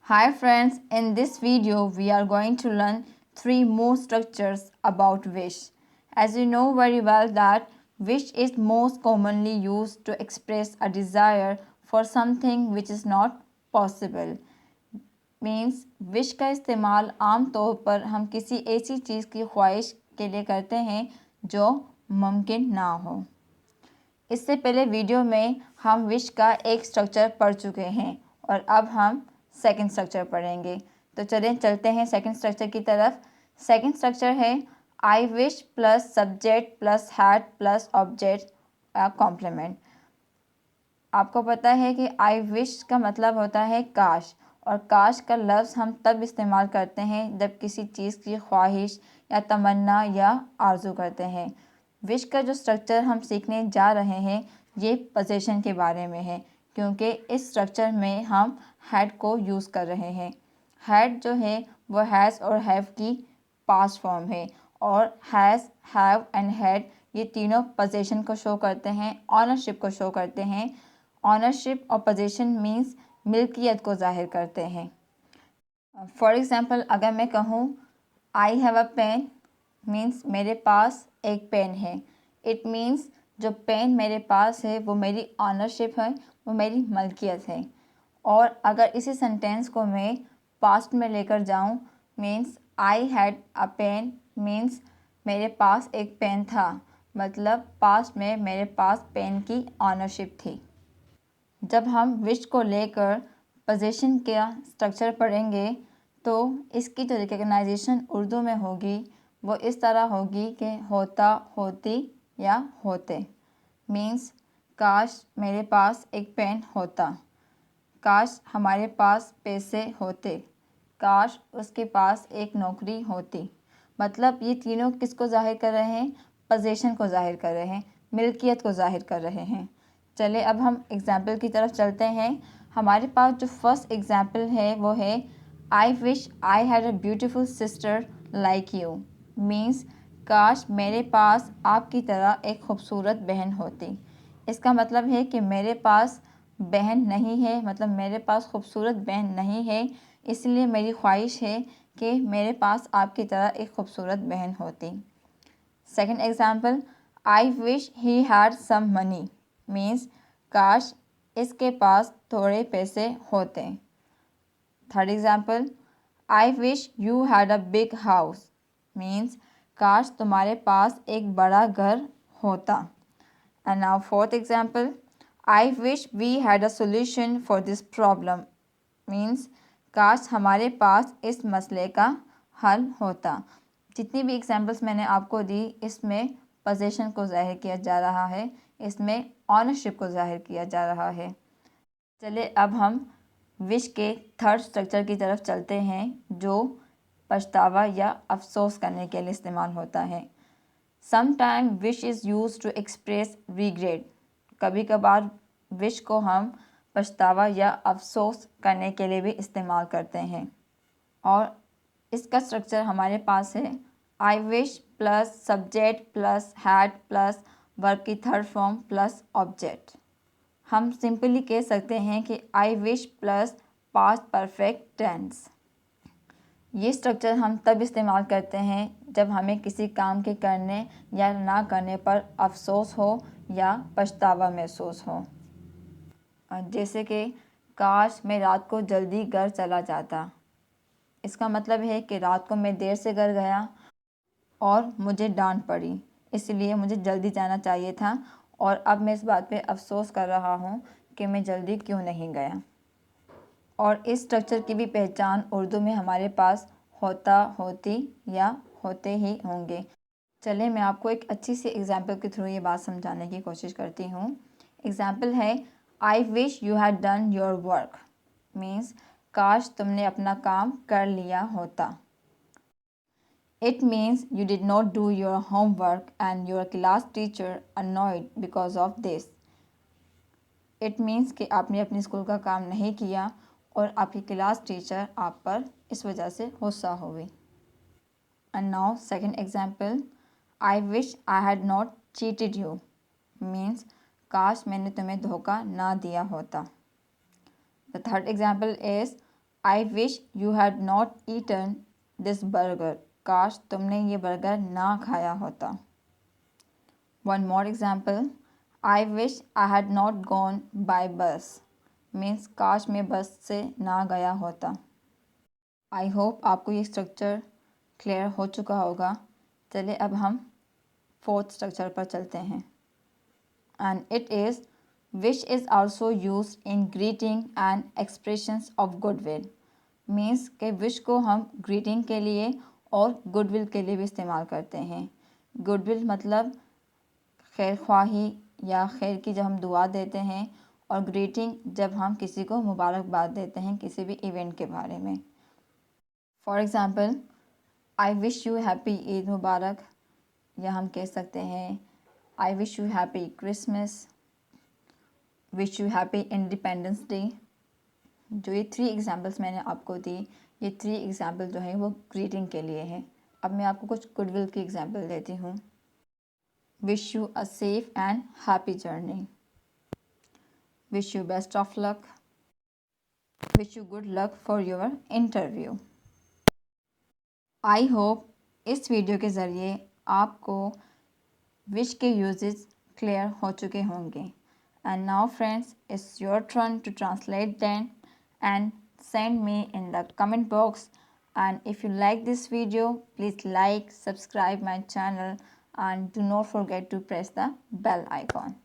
Hi friends, in this video we are going to learn three more structures about wish. As you know very well that wish is most commonly used to express a desire for something which is not possible. Means wish का इस्तेमाल आम तौर पर हम किसी ऐसी चीज़ की ख्वाहिश के लिए करते हैं जो मुमकिन ना हो। इससे पहले वीडियो में हम विश का एक स्ट्रक्चर पढ़ चुके हैं और अब हम सेकंड स्ट्रक्चर पढ़ेंगे। तो चलें चलते हैं सेकंड स्ट्रक्चर की तरफ। सेकंड स्ट्रक्चर है I wish plus subject plus had plus object complement. आपको पता है कि आई विश का मतलब होता है काश, और काश का लफ्ज़ हम तब इस्तेमाल करते हैं जब किसी चीज़ की ख्वाहिश या तमन्ना या आरज़ू करते हैं। विश का जो स्ट्रक्चर हम सीखने जा रहे हैं ये पोजीशन के बारे में है, क्योंकि इस स्ट्रक्चर में हम हैड को यूज़ कर रहे हैं। हैड जो है वो हैज़ और हैव की पास्ट फॉर्म है, और हैज़, हैव एंड हैड ये तीनों पोजीशन को शो करते हैं, ऑनरशिप को शो करते हैं। ऑनरशिप और पोजीशन मीन्स मिल्कियत को जाहिर करते हैं। फॉर एग्ज़ाम्पल अगर मैं कहूँ I have a pen, means मेरे पास एक पेन है। इट मीन्स जो पेन मेरे पास है वो मेरी ऑनरशिप है, वो मेरी मलकियत है। और अगर इसी सेंटेंस को मैं पास्ट में लेकर जाऊँ, means I had a pen, means मेरे पास एक पेन था, मतलब पास्ट में मेरे पास पेन की ऑनरशिप थी। जब हम विश को लेकर पोजीशन का स्ट्रक्चर पढ़ेंगे तो इसकी जो रिकग्नाइजेशन उर्दू में होगी वो इस तरह होगी कि होता, होती या होते। मीन्स काश मेरे पास एक पेन होता, काश हमारे पास पैसे होते, काश उसके पास एक नौकरी होती। मतलब ये तीनों किसको ज़ाहिर कर रहे हैं? पोजीशन को ज़ाहिर कर रहे हैं, मिल्कियत को ज़ाहिर कर रहे हैं। चले अब हम एग्ज़ाम्पल की तरफ चलते हैं। हमारे पास जो फर्स्ट एग्ज़ाम्पल है वो है I wish I had a beautiful sister like you. Means काश मेरे पास आपकी तरह एक खूबसूरत बहन होती। इसका मतलब है कि मेरे पास बहन नहीं है, मतलब मेरे पास खूबसूरत बहन नहीं है, इसलिए मेरी ख्वाहिश है कि मेरे पास आपकी तरह एक खूबसूरत बहन होती। Second example I wish he had some money. Means काश इसके पास थोड़े पैसे होते। Third example I wish you had a big house. Means काश तुम्हारे पास एक बड़ा घर होता। And now fourth example I wish we had a solution for this problem. Means काश हमारे पास इस मसले का हल होता। जितनी भी एग्जांपल्स मैंने आपको दी इसमें पोजीशन को ज़ाहिर किया जा रहा है, इसमें ऑनरशिप को ज़ाहिर किया जा रहा है। चलिए अब हम विश के थर्ड स्ट्रक्चर की तरफ चलते हैं जो पछतावा या अफसोस करने के लिए इस्तेमाल होता है। Sometime wish is use to express regret. कभी कभार विश को हम पछतावा या अफसोस करने के लिए भी इस्तेमाल करते हैं, और इसका स्ट्रक्चर हमारे पास है I wish plus subject plus had plus verb की थर्ड फॉर्म प्लस ऑब्जेक्ट। हम सिंपली कह सकते हैं कि I wish plus past perfect tense. ये स्ट्रक्चर हम तब इस्तेमाल करते हैं जब हमें किसी काम के करने या ना करने पर अफसोस हो या पछतावा महसूस हो। जैसे कि काश मैं रात को जल्दी घर चला जाता। इसका मतलब है कि रात को मैं देर से घर गया और मुझे डांट पड़ी, इसलिए मुझे जल्दी जाना चाहिए था, और अब मैं इस बात पे अफ़सोस कर रहा हूँ कि मैं जल्दी क्यों नहीं गया। और इस स्ट्रक्चर की भी पहचान उर्दू में हमारे पास होता, होती या होते ही होंगे। चलिए मैं आपको एक अच्छी सी एग्ज़ाम्पल के थ्रू ये बात समझाने की कोशिश करती हूँ। एग्ज़ाम्पल है I wish you had done your work. Means काश तुमने अपना काम कर लिया होता। It means you did not do your homework and your class teacher annoyed because of this. It means कि आपने अपने स्कूल का काम नहीं किया और आपकी क्लास टीचर आप पर इस वजह से गुस्सा हो गई। And now second example, I wish I had not cheated you. Means काश मैंने तुम्हें धोखा ना दिया होता। The third example is I wish you had not eaten this burger. काश तुमने ये बर्गर ना खाया होता. One more example. I wish I had not gone by bus. Means काश मैं बस से ना गया होता. I hope आपको ये स्ट्रक्चर क्लियर हो चुका होगा. चलिए अब हम फोर्थ स्ट्रक्चर पर चलते हैं. And it is wish is also used in greeting and expressions of goodwill. Means के विश को हम ग्रीटिंग के लिए और गुडविल के लिए भी इस्तेमाल करते हैं. गुडविल मतलब खैर ख्वाही या खैर की जब हम दुआ देते हैं, और ग्रीटिंग जब हम किसी को मुबारकबाद देते हैं किसी भी इवेंट के बारे में. For example, I wish you happy Eid Mubarak, या हम कह सकते हैं I wish you happy Christmas, wish you happy independence day. जो ये 3 एग्जांपल्स मैंने आपको दी, ये 3 एग्जांपल जो है वो ग्रीटिंग के लिए है. अब मैं आपको कुछ गुडविल की एग्जांपल देती हूँ. Wish you a safe and happy journey, wish you best of luck, wish you good luck for your interview. I hope इस वीडियो के ज़रिए आपको विश के यूजेस क्लियर हो चुके होंगे. And now friends, it's your turn to translate them and send me in the comment box. And if you like this video, please like, subscribe my channel and do not forget to press the bell icon.